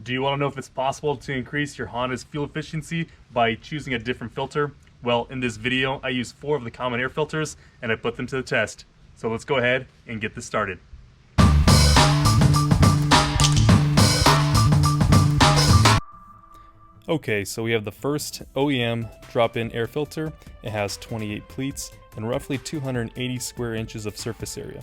Do you want to know if it's possible to increase your Honda's fuel efficiency by choosing a different filter? Well, in this video, I use 4 of the common air filters and I put them to the test. So let's go ahead and get this started. Okay, so we have the first OEM drop-in air filter. It has 28 pleats and roughly 280 square inches of surface area.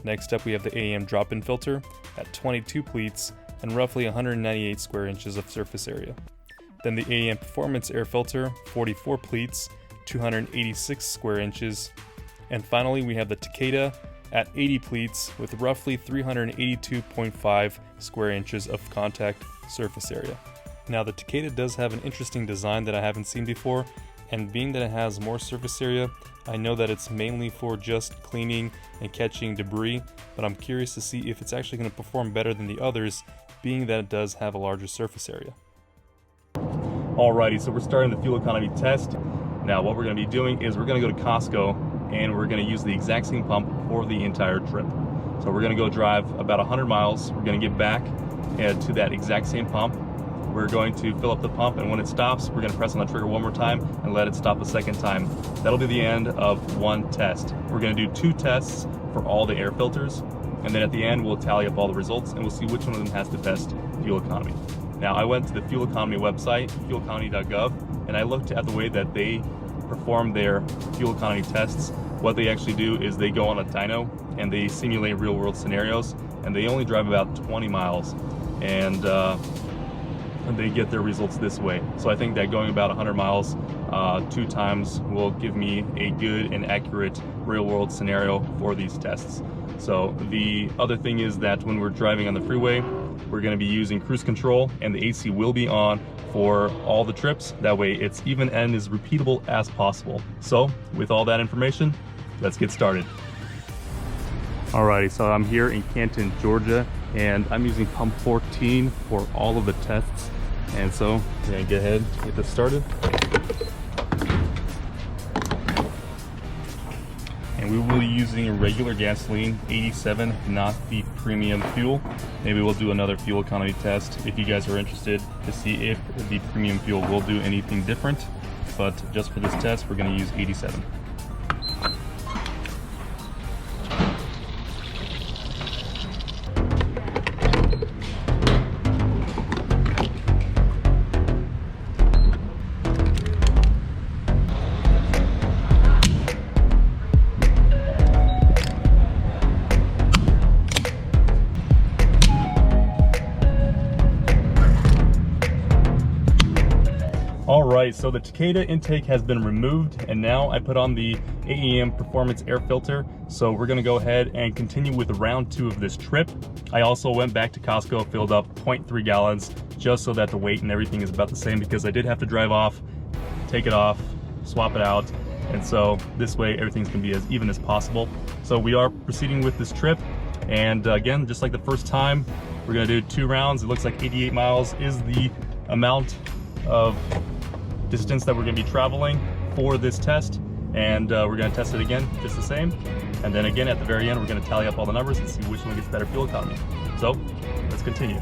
Next up we have the AEM drop-in filter at 22 pleats and roughly 198 square inches of surface area. Then the AEM Performance air filter, 44 pleats, 286 square inches. And finally we have the Takeda at 80 pleats with roughly 382.5 square inches of contact surface area. Now the Takeda does have an interesting design that I haven't seen before, and being that it has more surface area, I know that it's mainly for just cleaning and catching debris, but I'm curious to see if it's actually going to perform better than the others, being that it does have a larger surface area. Alrighty, so we're starting the fuel economy test. Now what we're going to be doing is we're going to go to Costco and we're going to use the exact same pump for the entire trip. So we're going to go drive about 100 miles, we're going to get back to that exact same pump. We're going to fill up the pump, and when it stops, we're going to press on the trigger one more time and let it stop a second time. That'll be the end of one test. We're going to do 2 tests for all the air filters, and then at the end we'll tally up all the results and we'll see which one of them has the best fuel economy. Now I went to the fuel economy website, fueleconomy.gov, and I looked at the way that they perform their fuel economy tests. What they actually do is they go on a dyno and they simulate real world scenarios, and they only drive about 20 miles. And they get their results this way. So I think that going about 100 miles 2 times will give me a good and accurate real world scenario for these tests. So the other thing is that when we're driving on the freeway, we're going to be using cruise control, and the AC will be on for all the trips. That way it's even and as repeatable as possible. So with all that information, let's get started. Alrighty, so I'm here in Canton, Georgia, and I'm using pump 14 for all of the tests. And so we're gonna get ahead and get this started. And we will be using a regular gasoline, 87, not the premium fuel. Maybe we'll do another fuel economy test if you guys are interested to see if the premium fuel will do anything different. But just for this test, we're gonna use 87. Alright, so the Takeda intake has been removed, and now I put on the AEM Performance air filter. So we're going to go ahead and continue with round 2 of this trip. I also went back to Costco, filled up 0.3 gallons, just so that the weight and everything is about the same, because I did have to drive off, take it off, swap it out, and so this way everything's going to be as even as possible. So we are proceeding with this trip, and again, just like the first time, we're going to do 2 rounds. It looks like 88 miles is the amount of distance that we're going to be traveling for this test, and we're going to test it again just the same, and then again at the very end we're going to tally up all the numbers and see which one gets better fuel economy. So let's continue.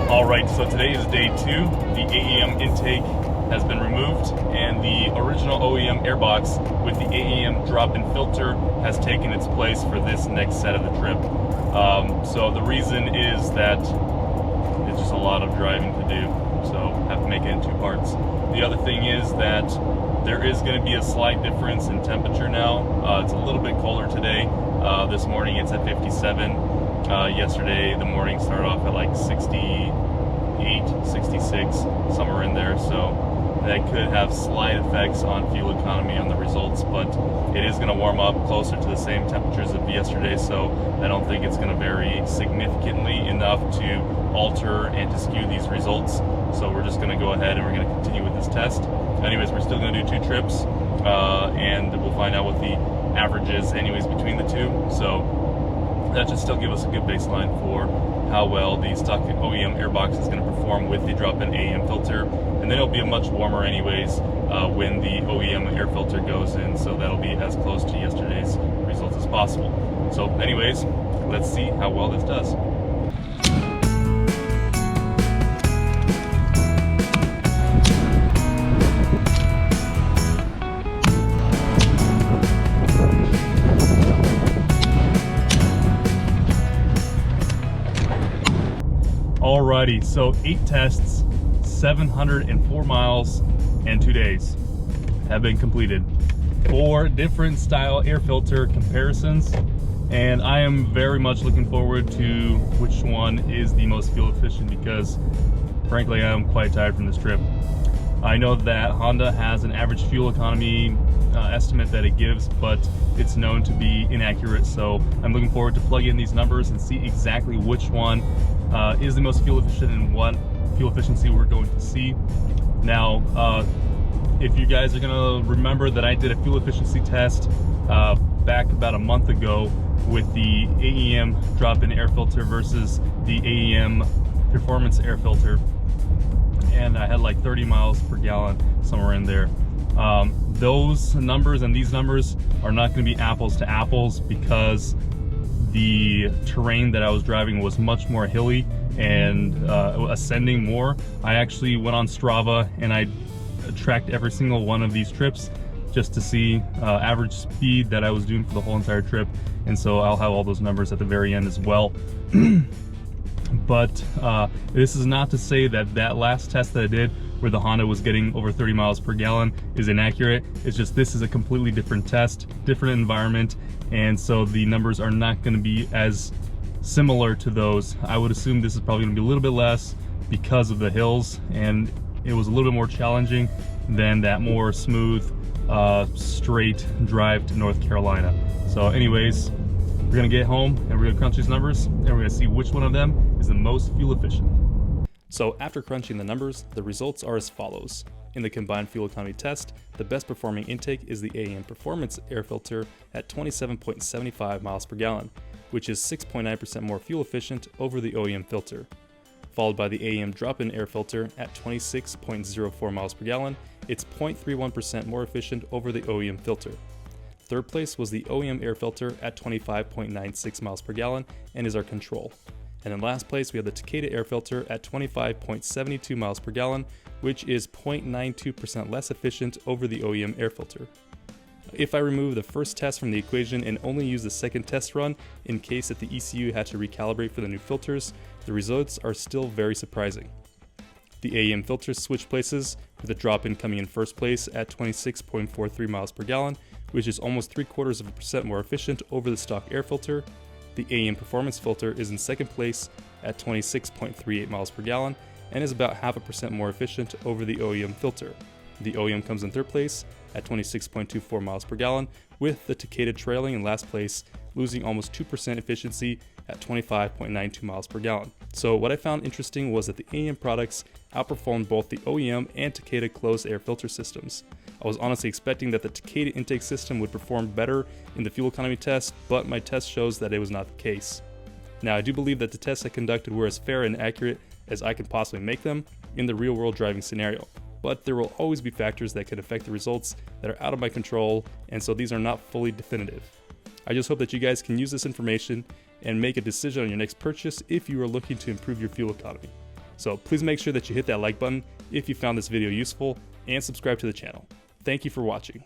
Alright, so today is day 2. The AEM intake has been removed, and the original OEM airbox with the AEM drop-in filter has taken its place for this next set of the trip. So the reason is that it's just a lot of driving to do, so have to make it in 2 parts. The other thing is that there is going to be a slight difference in temperature now. It's a little bit colder today. This morning it's at 57. Yesterday the morning started off at like 68, 66, somewhere in there. So that could have slight effects on fuel economy on the results, but it is going to warm up closer to the same temperatures of yesterday, so I don't think it's going to vary significantly enough to alter and to skew these results. So we're just going to go ahead and we're going to continue with this test. Anyways, we're still going to do 2 trips, and we'll find out what the average is anyways between the 2. So that should still give us a good baseline for how well the stock OEM airbox is going to perform with the drop-in AEM filter, and then it'll be a much warmer anyways when the OEM air filter goes in, so that'll be as close to yesterday's results as possible. So anyways, let's see how well this does. Alrighty, so 8 tests, 704 miles, and 2 days have been completed. 4 different style air filter comparisons, and I am very much looking forward to which one is the most fuel efficient, because frankly I am quite tired from this trip. I know that Honda has an average fuel economy estimate that it gives, but it's known to be inaccurate, so I'm looking forward to plug in these numbers and see exactly which one is the most fuel efficient and what fuel efficiency we're going to see. Now, if you guys are gonna remember that I did a fuel efficiency test back about a month ago with the AEM drop-in air filter versus the AEM Performance air filter, and I had like 30 miles per gallon, somewhere in there. Those numbers and these numbers are not going to be apples to apples, because the terrain that I was driving was much more hilly and ascending more. I actually went on Strava and I tracked every single one of these trips just to see average speed that I was doing for the whole entire trip, and so I'll have all those numbers at the very end as well. But this is not to say that that last test that I did where the Honda was getting over 30 miles per gallon is inaccurate. It's just this is a completely different test, different environment, and so the numbers are not going to be as similar to those. I would assume this is probably going to be a little bit less because of the hills, and it was a little bit more challenging than that more smooth, straight drive to North Carolina. So anyways, we're gonna get home and we're gonna crunch these numbers, and we're gonna see which one of them is the most fuel efficient. So after crunching the numbers, the results are as follows. In the combined fuel economy test, the best performing intake is the AEM Performance air filter at 27.75 miles per gallon, which is 6.9% more fuel efficient over the OEM filter, followed by the AEM drop-in air filter at 26.04 miles per gallon. It's 0.31% more efficient over the OEM filter. Third place was the OEM air filter at 25.96 miles per gallon and is our control. And in last place, we have the Takeda air filter at 25.72 miles per gallon, which is 0.92% less efficient over the OEM air filter. If I remove the first test from the equation and only use the second test run in case that the ECU had to recalibrate for the new filters, the results are still very surprising. The AEM filters switch places, with the drop-in coming in first place at 26.43 miles per gallon, which is almost 0.75% more efficient over the stock air filter. The AEM Performance filter is in second place at 26.38 miles per gallon and is about 0.5% more efficient over the OEM filter. The OEM comes in third place at 26.24 miles per gallon, with the Takeda trailing in last place, losing almost 2% efficiency at 25.92 miles per gallon. So what I found interesting was that the AEM products outperformed both the OEM and Takeda closed air filter systems. I was honestly expecting that the Takeda intake system would perform better in the fuel economy test, but my test shows that it was not the case. Now, I do believe that the tests I conducted were as fair and accurate as I could possibly make them in the real world driving scenario, but there will always be factors that could affect the results that are out of my control, and so these are not fully definitive. I just hope that you guys can use this information and make a decision on your next purchase if you are looking to improve your fuel economy. So please make sure that you hit that like button if you found this video useful, and subscribe to the channel. Thank you for watching.